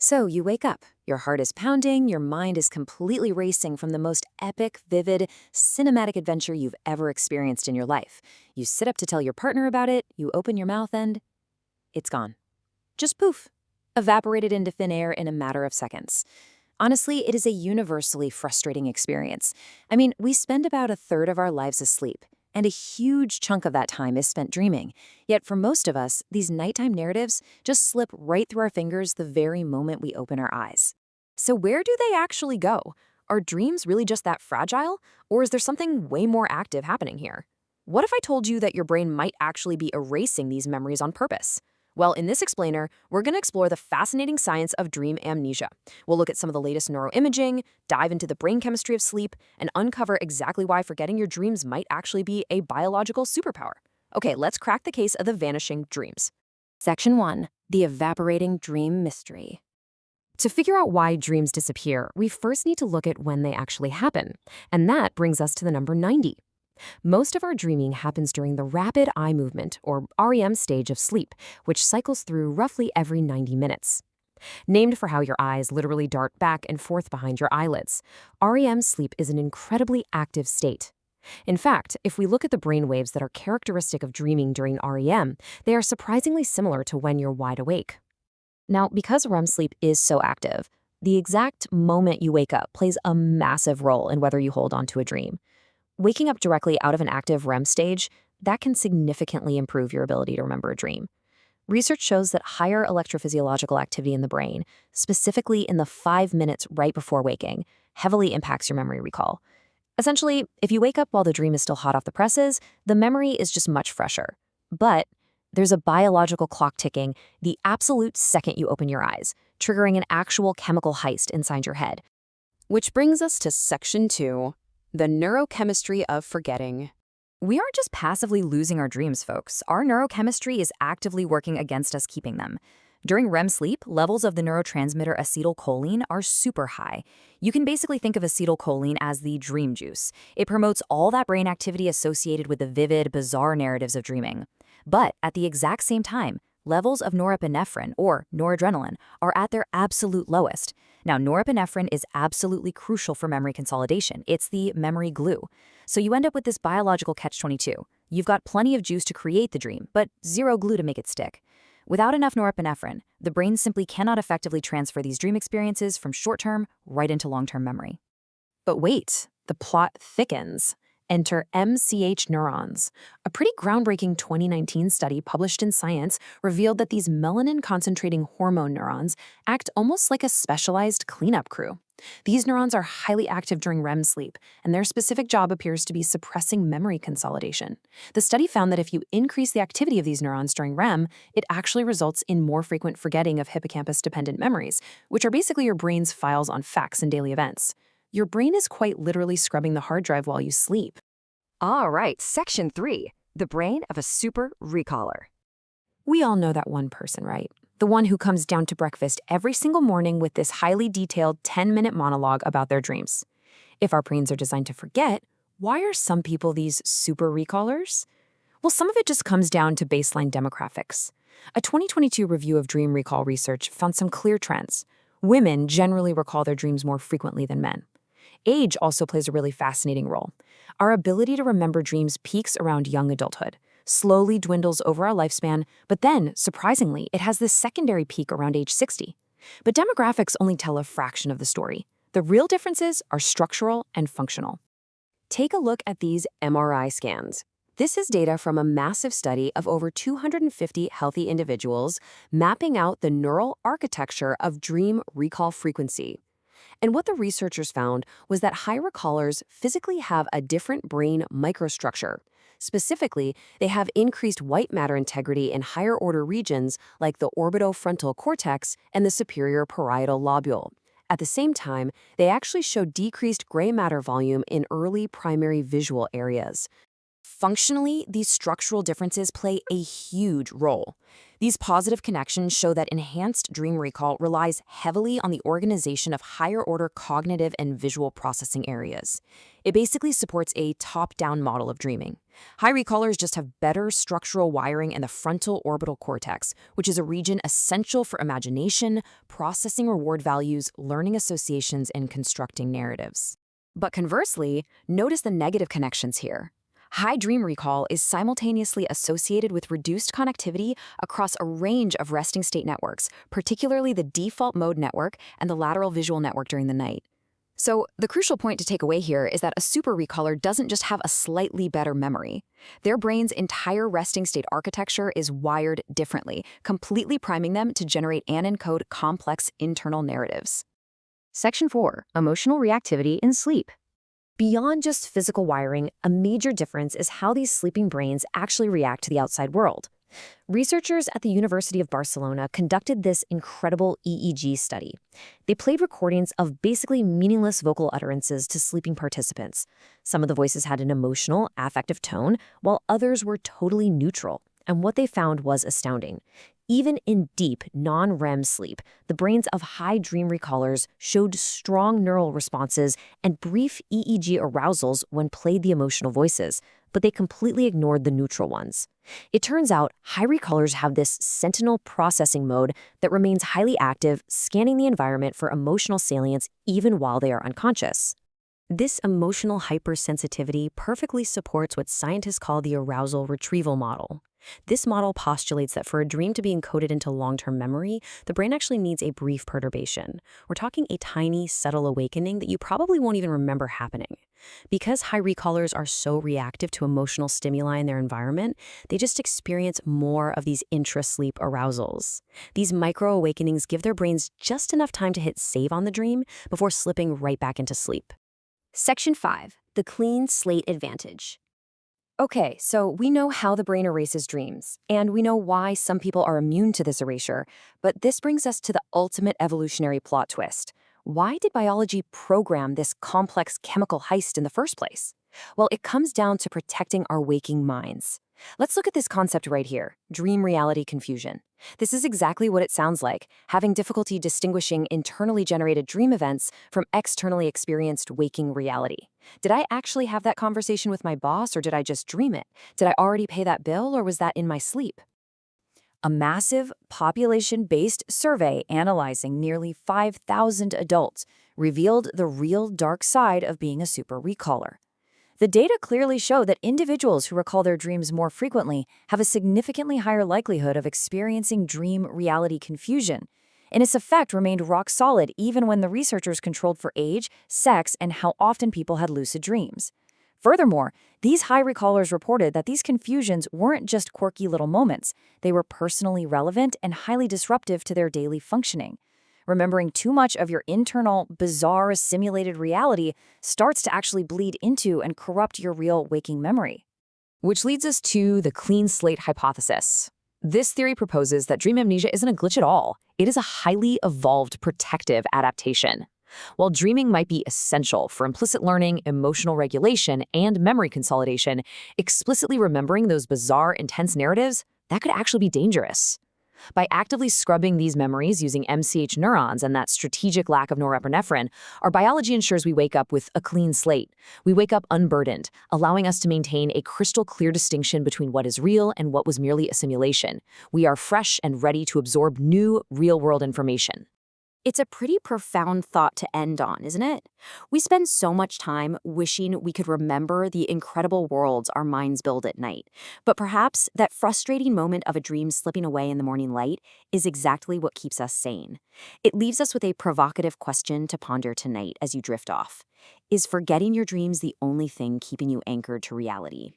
So you wake up, your heart is pounding, your mind is completely racing from the most epic, vivid, cinematic adventure you've ever experienced in your life. You sit up to tell your partner about it, you open your mouth and it's gone. Just poof, evaporated into thin air in a matter of seconds. Honestly, it is a universally frustrating experience. I mean, we spend about a third of our lives asleep, and a huge chunk of that time is spent dreaming. Yet for most of us, these nighttime narratives just slip right through our fingers the very moment we open our eyes. So where do they actually go? Are dreams really just that fragile? Or is there something way more active happening here? What if I told you that your brain might actually be erasing these memories on purpose? Well, in this explainer, we're going to explore the fascinating science of dream amnesia. We'll look at some of the latest neuroimaging, dive into the brain chemistry of sleep, and uncover exactly why forgetting your dreams might actually be a biological superpower. Okay, let's crack the case of the vanishing dreams. Section 1. The evaporating dream mystery. To figure out why dreams disappear, we first need to look at when they actually happen. And that brings us to the number 90. Most of our dreaming happens during the rapid eye movement, or REM stage of sleep, which cycles through roughly every 90 minutes. Named for how your eyes literally dart back and forth behind your eyelids, REM sleep is an incredibly active state. In fact, if we look at the brain waves that are characteristic of dreaming during REM, they are surprisingly similar to when you're wide awake. Now, because REM sleep is so active, the exact moment you wake up plays a massive role in whether you hold on to a dream. Waking up directly out of an active REM stage, that can significantly improve your ability to remember a dream. Research shows that higher electrophysiological activity in the brain, specifically in the 5 minutes right before waking, heavily impacts your memory recall. Essentially, if you wake up while the dream is still hot off the presses, the memory is just much fresher. But there's a biological clock ticking the absolute second you open your eyes, triggering an actual chemical heist inside your head. Which brings us to Section 2. The neurochemistry of forgetting. We aren't just passively losing our dreams, folks. Our neurochemistry is actively working against us keeping them. During REM sleep, levels of the neurotransmitter acetylcholine are super high. You can basically think of acetylcholine as the dream juice. It promotes all that brain activity associated with the vivid, bizarre narratives of dreaming. But at the exact same time, levels of norepinephrine, or noradrenaline, are at their absolute lowest. Now, norepinephrine is absolutely crucial for memory consolidation. It's the memory glue. So you end up with this biological catch-22. You've got plenty of juice to create the dream, but zero glue to make it stick. Without enough norepinephrine, the brain simply cannot effectively transfer these dream experiences from short-term right into long-term memory. But wait, the plot thickens. Enter MCH neurons. A pretty groundbreaking 2019 study published in Science revealed that these melanin-concentrating hormone neurons act almost like a specialized cleanup crew. These neurons are highly active during REM sleep, and their specific job appears to be suppressing memory consolidation. The study found that if you increase the activity of these neurons during REM, it actually results in more frequent forgetting of hippocampus-dependent memories, which are basically your brain's files on facts and daily events. Your brain is quite literally scrubbing the hard drive while you sleep. All right, Section 3, the brain of a super recaller. We all know that one person, right? The one who comes down to breakfast every single morning with this highly detailed 10-minute monologue about their dreams. If our brains are designed to forget, why are some people these super recallers? Well, some of it just comes down to baseline demographics. A 2022 review of dream recall research found some clear trends. Women generally recall their dreams more frequently than men. Age also plays a really fascinating role. Our ability to remember dreams peaks around young adulthood, slowly dwindles over our lifespan, but then, surprisingly, it has this secondary peak around age 60. But demographics only tell a fraction of the story. The real differences are structural and functional. Take a look at these MRI scans. This is data from a massive study of over 250 healthy individuals mapping out the neural architecture of dream recall frequency. And what the researchers found was that high recallers physically have a different brain microstructure. Specifically, they have increased white matter integrity in higher order regions like the orbitofrontal cortex and the superior parietal lobule. At the same time, they actually show decreased gray matter volume in early primary visual areas. Functionally, these structural differences play a huge role. These positive connections show that enhanced dream recall relies heavily on the organization of higher-order cognitive and visual processing areas. It basically supports a top-down model of dreaming. High recallers just have better structural wiring in the frontal orbital cortex, which is a region essential for imagination, processing reward values, learning associations, and constructing narratives. But conversely, notice the negative connections here. High dream recall is simultaneously associated with reduced connectivity across a range of resting state networks, particularly the default mode network and the lateral visual network during the night. So, the crucial point to take away here is that a super recaller doesn't just have a slightly better memory. Their brain's entire resting state architecture is wired differently, completely priming them to generate and encode complex internal narratives. Section 4. Emotional reactivity in sleep. Beyond just physical wiring, a major difference is how these sleeping brains actually react to the outside world. Researchers at the University of Barcelona conducted this incredible EEG study. They played recordings of basically meaningless vocal utterances to sleeping participants. Some of the voices had an emotional, affective tone, while others were totally neutral. And what they found was astounding. Even in deep, non-REM sleep, the brains of high dream recallers showed strong neural responses and brief EEG arousals when played the emotional voices, but they completely ignored the neutral ones. It turns out high recallers have this sentinel processing mode that remains highly active, scanning the environment for emotional salience even while they are unconscious. This emotional hypersensitivity perfectly supports what scientists call the arousal retrieval model. This model postulates that for a dream to be encoded into long-term memory, the brain actually needs a brief perturbation. We're talking a tiny, subtle awakening that you probably won't even remember happening. Because high recallers are so reactive to emotional stimuli in their environment, they just experience more of these intra-sleep arousals. These micro-awakenings give their brains just enough time to hit save on the dream before slipping right back into sleep. Section 5. The clean slate advantage. Okay, so we know how the brain erases dreams, and we know why some people are immune to this erasure, but this brings us to the ultimate evolutionary plot twist. Why did biology program this complex chemical heist in the first place? Well, it comes down to protecting our waking minds. Let's look at this concept right here, dream-reality confusion. This is exactly what it sounds like, having difficulty distinguishing internally generated dream events from externally experienced waking reality. Did I actually have that conversation with my boss, or did I just dream it? Did I already pay that bill, or was that in my sleep? A massive population-based survey analyzing nearly 5,000 adults revealed the real dark side of being a super recaller. The data clearly show that individuals who recall their dreams more frequently have a significantly higher likelihood of experiencing dream-reality confusion. And its effect remained rock solid even when the researchers controlled for age, sex, and how often people had lucid dreams. Furthermore, these high recallers reported that these confusions weren't just quirky little moments. They were personally relevant and highly disruptive to their daily functioning. Remembering too much of your internal, bizarre, simulated reality starts to actually bleed into and corrupt your real waking memory. Which leads us to the clean slate hypothesis. This theory proposes that dream amnesia isn't a glitch at all. It is a highly evolved protective adaptation. While dreaming might be essential for implicit learning, emotional regulation, and memory consolidation, explicitly remembering those bizarre, intense narratives, that could actually be dangerous. By actively scrubbing these memories using MCH neurons and that strategic lack of norepinephrine, our biology ensures we wake up with a clean slate. We wake up unburdened, allowing us to maintain a crystal clear distinction between what is real and what was merely a simulation. We are fresh and ready to absorb new, real-world information. It's a pretty profound thought to end on, isn't it? We spend so much time wishing we could remember the incredible worlds our minds build at night. But perhaps that frustrating moment of a dream slipping away in the morning light is exactly what keeps us sane. It leaves us with a provocative question to ponder tonight as you drift off. Is forgetting your dreams the only thing keeping you anchored to reality?